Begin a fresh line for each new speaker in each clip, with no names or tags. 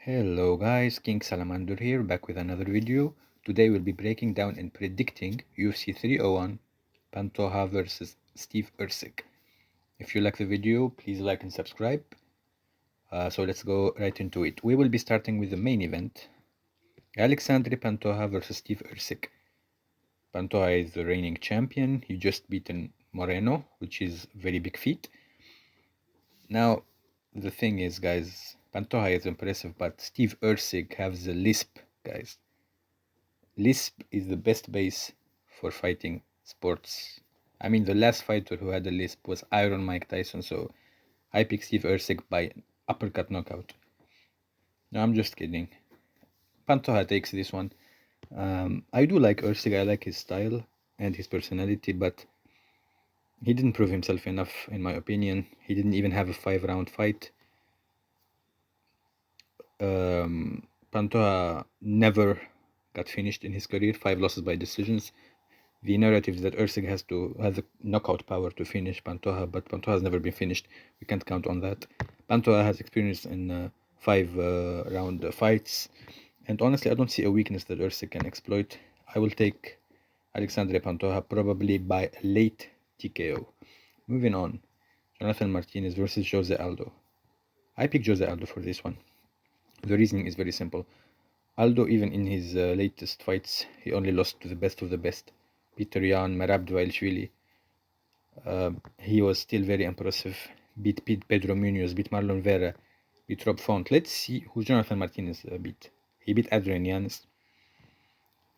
Hello guys, King Salamander here, back with another video. Today we'll be breaking down and predicting UFC 301 Pantoja versus Steve Erceg. If you like the video, please like and subscribe. So let's go right into it. We will be starting with the main event. Alexandre Pantoja versus Steve Erceg. Pantoja is the reigning champion. He just beaten Moreno, which is very big feat. Now, the thing is, guys, Pantoja is impressive, but Steve Erceg has a lisp, guys. Lisp is the best base for fighting sports. I mean, the last fighter who had a lisp was Iron Mike Tyson, so I pick Steve Erceg by uppercut knockout. No, I'm just kidding. Pantoja takes this one. I do like Erceg, I like his style and his personality, but he didn't prove himself enough, in my opinion. He didn't even have a 5-round fight. Pantoja never got finished in his career, 5 losses by decisions. The narrative is that Erceg has the knockout power to finish Pantoja, but Pantoja has never been finished. We can't count on that. Pantoja has experience in 5-round fights, and honestly, I don't see a weakness that Erceg can exploit. I will take Alexandre Pantoja probably by late TKO. Moving on, Jonathan Martinez versus Jose Aldo. I pick Jose Aldo for this one. The reasoning is very simple. Aldo, even in his latest fights, he only lost to the best of the best. Peter Yan, Merab Dvalishvili. He was still very impressive. Beat Pedro Munoz, beat Marlon Vera, beat Rob Font. Let's see who Jonathan Martinez beat. He beat Adrian Yanis.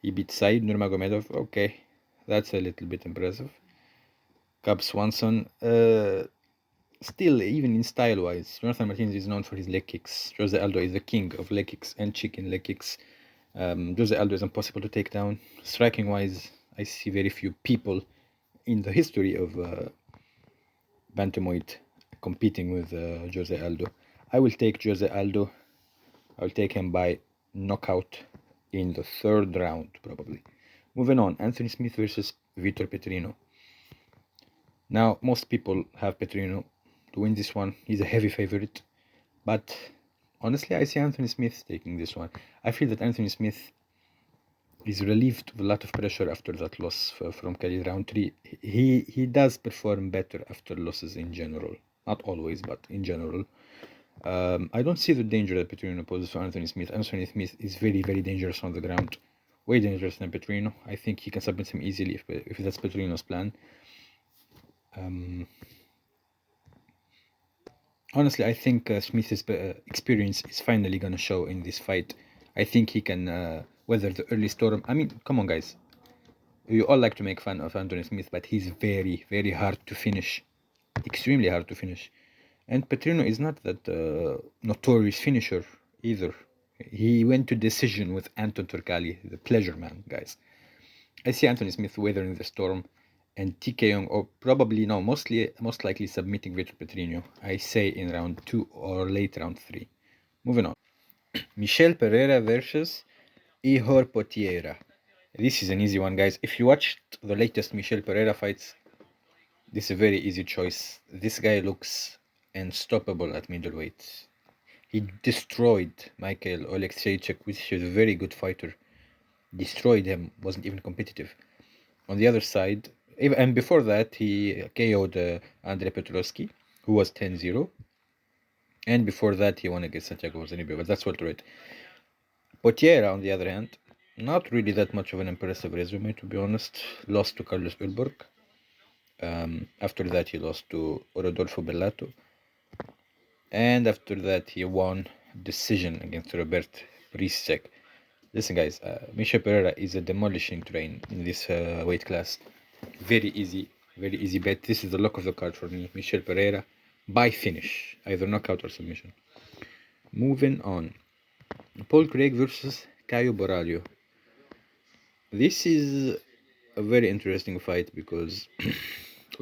He beat Said Nurmagomedov. Okay, that's a little bit impressive. Cub Swanson. Still, even in style-wise, Jonathan Martinez is known for his leg kicks. Jose Aldo is the king of leg kicks and chicken leg kicks. Jose Aldo is impossible to take down. Striking-wise, I see very few people in the history of bantamweight competing with Jose Aldo. I will take Jose Aldo. I will take him by knockout in the 3rd round, probably. Moving on, Anthony Smith versus Vitor Petrino. Now, most people have Petrino to win this one. He's a heavy favorite, but honestly, I see Anthony Smith taking this one. I feel that Anthony Smith is relieved of a lot of pressure after that loss from Khalid Roundtree. He does perform better after losses in general. Not always, but in general. I don't see the danger that Petrino poses for Anthony Smith. Anthony Smith is very, very dangerous on the ground. Way dangerous than Petrino. I think he can submit him easily if that's Petrino's plan. Honestly, I think Smith's experience is finally going to show in this fight. I think he can weather the early storm. I mean, come on, guys. You all like to make fun of Anthony Smith, but he's very, very hard to finish. Extremely hard to finish. And Petrino is not that notorious finisher either. He went to decision with Anton Turkali, the pleasure man, guys. I see Anthony Smith weathering the storm and TKOing, or probably, no, most likely submitting Vitor Petrino. I say in round 2 or late round 3. Moving on. Michel Pereira versus Ihor Potiera. This is an easy one, guys. If you watched the latest Michel Pereira fights, this is a very easy choice. This guy looks unstoppable at middleweight. He destroyed Michael Oleksiejczuk, which is a very good fighter. Destroyed him, wasn't even competitive. On the other side, and before that, he KO'd Andrei Petrovsky, who was 10-0. And before that, he won against Santiago Zanibe, but that's welterweight. Potiera, on the other hand, not really that much of an impressive resume, to be honest. Lost to Carlos Ulberg. After that, he lost to Rodolfo Bellato. And after that, he won decision against Robert Erceg. Listen, guys, Michel Pereira is a demolishing train in this weight class. Very easy bet. This is the luck of the card for me. Michel Pereira by finish, either knockout or submission. Moving on. Paul Craig versus Caio Borralho. This is a very interesting fight because a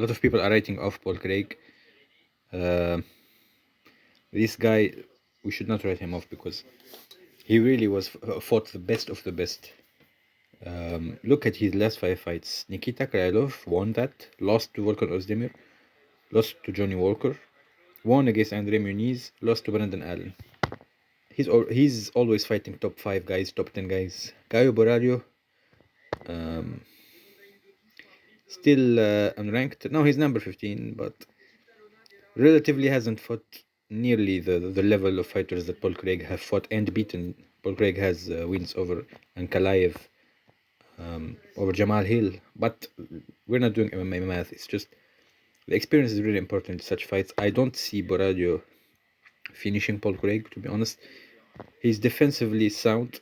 lot of people are writing off Paul Craig. This guy, we should not write him off because he really fought the best of the best. Look at his last 5 fights. Nikita Krylov won that, lost to Volkan Ozdemir, lost to Johnny Walker, won against Andre Muniz, lost to Brandon Allen. he's always fighting top 5 guys, top 10 guys. Caio Borrario, um, still unranked. No, he's number 15, but relatively hasn't fought nearly the level of fighters that Paul Craig have fought and beaten. Paul Craig has wins over Ankalaev, over Jamal Hill, but we're not doing MMA math. It's just the experience is really important in such fights. I don't see Borradio finishing Paul Craig, to be honest. He's defensively sound.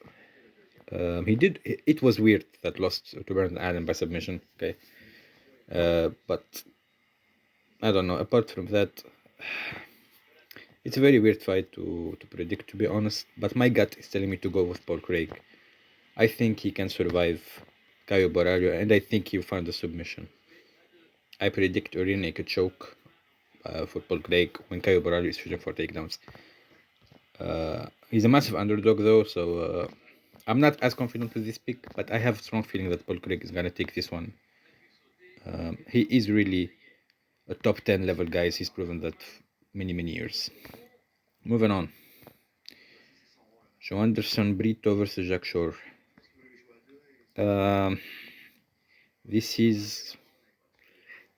It was weird that lost to Brandon Allen by submission. Okay, but I don't know. Apart from that, it's a very weird fight to predict, to be honest. But my gut is telling me to go with Paul Craig. I think he can survive Caio Borrario, and I think he'll find a submission. I predict a rear naked choke for Paul Craig when Caio Borrario is shooting for takedowns. He's a massive underdog though, so I'm not as confident with this pick, but I have a strong feeling that Paul Craig is gonna take this one. He is really a top 10 level guy. He's proven that many years. Moving on. Joe Anderson Brito versus Jack Shore. This is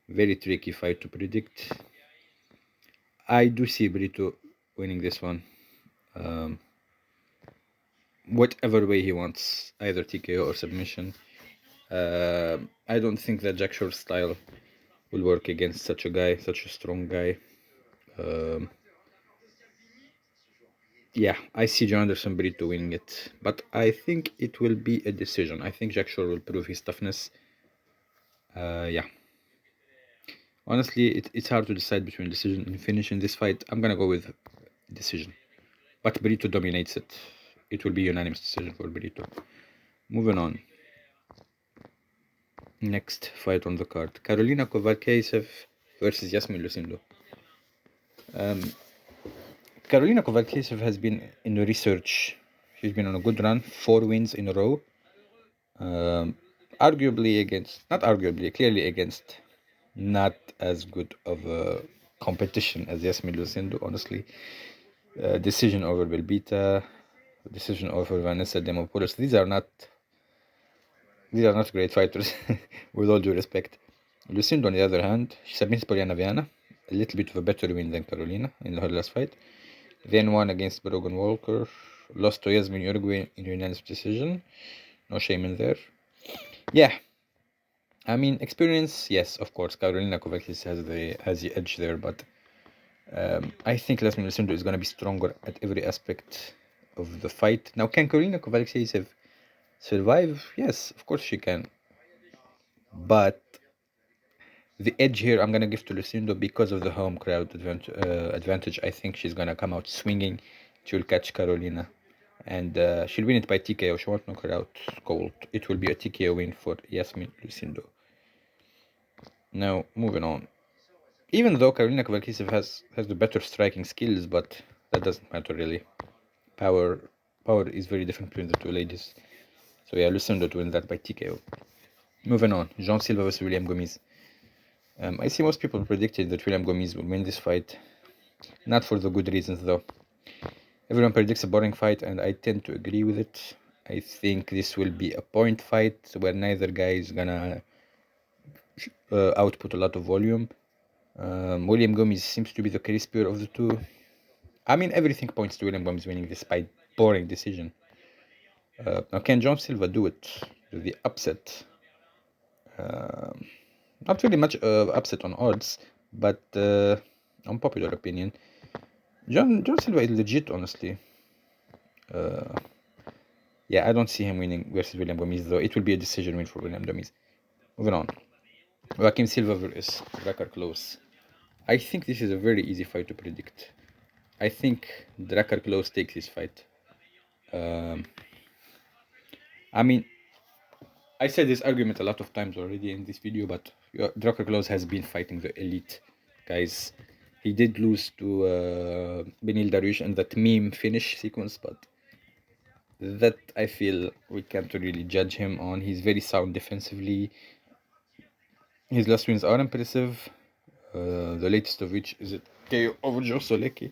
very tricky fight to predict. I do see Brito winning this one. Whatever way he wants, either TKO or submission. I don't think that Jack Shore's style will work against such a guy, such a strong guy. Yeah, I see John Anderson Brito winning it, but I think it will be a decision. I think Jack Shore will prove his toughness. Yeah. Honestly, it's hard to decide between decision and finish in this fight. I'm gonna go with decision, but Brito dominates it. It will be unanimous decision for Brito. Moving on. Next fight on the card: Karolina Kowalkiewicz versus Yasmin Lucindo. Karolina Kowalkiewicz has been in the research. She's been on a good run, 4 wins in a row. Clearly against not as good of a competition as Yasmin Lucindo, honestly. Decision over Belbita, decision over Vanessa Demopoulos. These are not great fighters, with all due respect. Lucindo, on the other hand, she submits Poliana Viana, a little bit of a better win than Carolina in her last fight. Then won against Brogan Walker, lost to Yasmin Uruguay in unanimous decision. No shame in there. Yeah, I mean, experience, yes, of course. Karolina Kowalkiewicz has the edge there, but I think Yasmin Lucindo is going to be stronger at every aspect of the fight. Now, can Karolina Kowalkiewicz survive? Yes, of course she can. But the edge here I'm going to give to Lucindo because of the home crowd advantage. I think she's going to come out swinging. She'll catch Carolina. And she'll win it by TKO. She won't knock her out cold. It will be a TKO win for Yasmin Lucindo. Now, moving on. Even though Karolina Kowalkiewicz has the better striking skills, but that doesn't matter really. Power is very different between the two ladies. So yeah, Lucindo to win that by TKO. Moving on. Jean Silva versus William Gomis. I see most people predicted that William Gomis will win this fight. Not for the good reasons though. Everyone predicts a boring fight, and I tend to agree with it. I think this will be a point fight where neither guy is gonna output a lot of volume. William Gomis seems to be the crispier of the two. I mean, everything points to William Gomis winning this by boring decision. Now, can John Silva do it? The upset? Not really much upset on odds, but unpopular opinion. John Silva is legit, honestly. Yeah, I don't see him winning versus William Gomis, though. It will be a decision win for William Gomis. Moving on. Joaquim Silva versus Drakkar Klose. I think this is a very easy fight to predict. I think Drakkar Klose takes this fight. I mean, I said this argument a lot of times already in this video, but Drakkar Klose has been fighting the elite guys. He did lose to Benil Dariush in that meme finish sequence, but that I feel we can't really judge him on. He's very sound defensively. His last wins are impressive. The latest of which is it KO over Joe Solecki.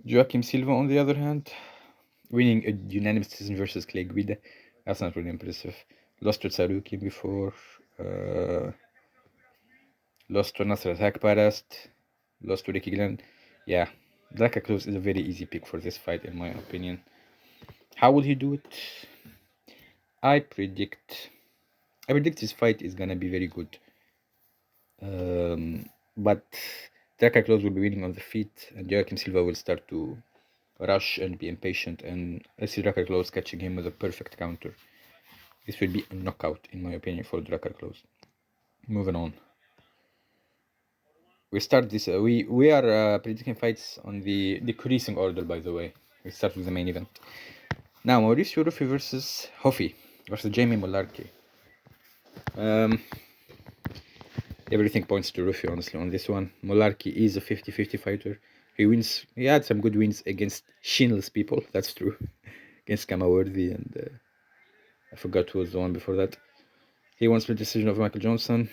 Joaquim Silva, on the other hand, winning a unanimous decision versus Clay Guida. That's not really impressive. Lost to Tsaruki before. Lost to Nasrat Hakparast. Lost to Ricky Glenn. Yeah, Draka Close is a very easy pick for this fight, in my opinion. How will he do it? I predict this fight is gonna be very good. But Draka Close will be winning on the feet, and Joaquim Silva will start to rush and be impatient, and I see Draka Close catching him with a perfect counter. This will be a knockout, in my opinion, for Draka Close. Moving on. We start this. We are predicting fights on the decreasing order, by the way. We start with the main event. Now, Mauricio Rufy versus Hofi versus Jamie Mullarkey. Everything points to Rufy, honestly, on this one. Mullarkey is a 50-50 fighter. He had some good wins against shinless people, that's true. Against Kamaworthy and I forgot who was the one before that. He won split decision of Michael Johnson.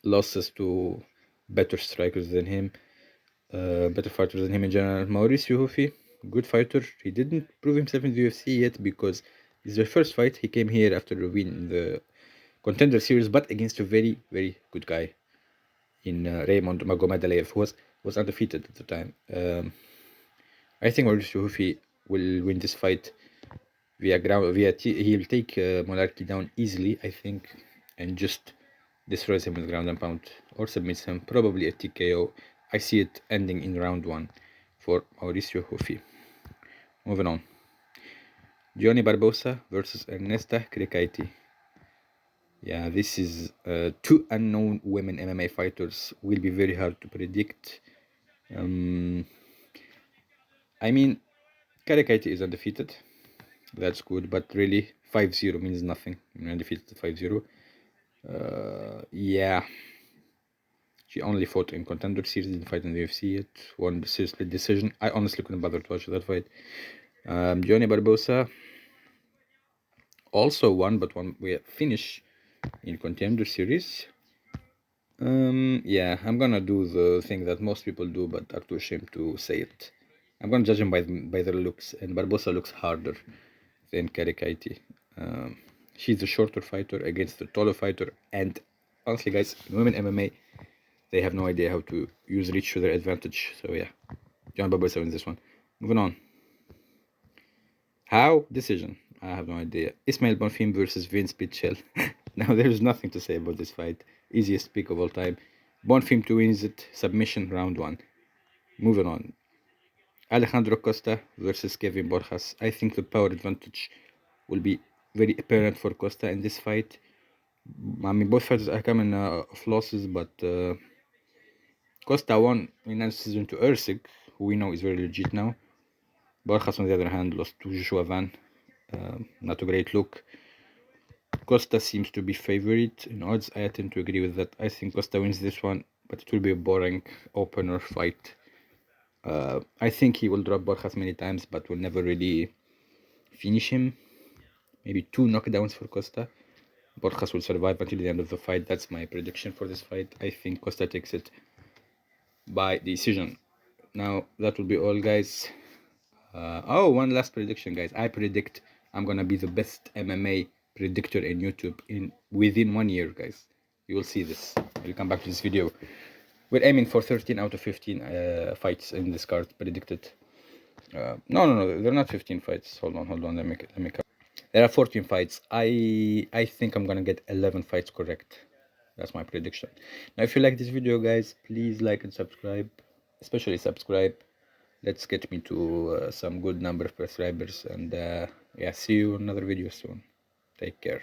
Losses to better strikers than him. Better fighters than him in general. Mauricio Rufy, good fighter. He didn't prove himself in the UFC yet because it's the first fight. He came here after a win in the Contender Series, but against a very, very good guy in Raymond Magomedov, who was undefeated at the time. I think Mauricio Rufy will win this fight via ground. He'll take Mullarkey down easily, I think, and just destroys him with ground and pound or submits him. Probably a TKO. I see it ending in round 1 for Mauricio Rufy. Moving on. Johnny Barbosa versus Ernesta Krikaiti. Yeah, this is two unknown women MMA fighters. Will be very hard to predict. I mean, Krikaiti is undefeated. That's good, but really 5-0 means nothing. Undefeated 5-0. Yeah. She only fought in Contender Series, didn't fight in the UFC yet. Won the split decision. I honestly couldn't bother to watch that fight. Johnny Barbosa also won, but won with finish in Contender Series. Yeah, I'm gonna do the thing that most people do, but are too ashamed to say it. I'm gonna judge him by their looks, and Barbosa looks harder than Karikaiti. She's the shorter fighter against the taller fighter, and honestly, guys, in women MMA, they have no idea how to use reach to their advantage. So yeah, John Barbosa wins this one. Moving on. How? Decision. I have no idea. Ismail Bonfim versus Vince Pichel. Now there's nothing to say about this fight. Easiest pick of all time. Bonfim to wins it. Submission round 1. Moving on. Alejandro Costa versus Kevin Borjas. I think the power advantage will be very apparent for Costa in this fight. I mean, both fighters are coming off losses, but Costa won in a decision to Erceg, who we know is very legit now. Borjas, on the other hand, lost to Joshua Van. Not a great look. Costa seems to be favorite in odds. I tend to agree with that. I think Costa wins this one, but it will be a boring opener fight. I think he will drop Borjas many times, but will never really finish him. Maybe 2 knockdowns for Costa. Borjas will survive until the end of the fight. That's my prediction for this fight. I think Costa takes it by decision. Now, that will be all, guys. One last prediction, guys. I predict I'm gonna be the best MMA predictor in YouTube within 1 year, guys. You will see this. We'll come back to this video. We're aiming for 13 out of 15 fights in this card predicted. No, they're not 15 fights. Hold on. Let me count. There are 14 fights. I think I'm gonna get 11 fights correct. That's my prediction. Now, if you like this video, guys, please like and subscribe. Especially subscribe. Let's get me to some good number of subscribers, and yeah, see you in another video soon. Take care.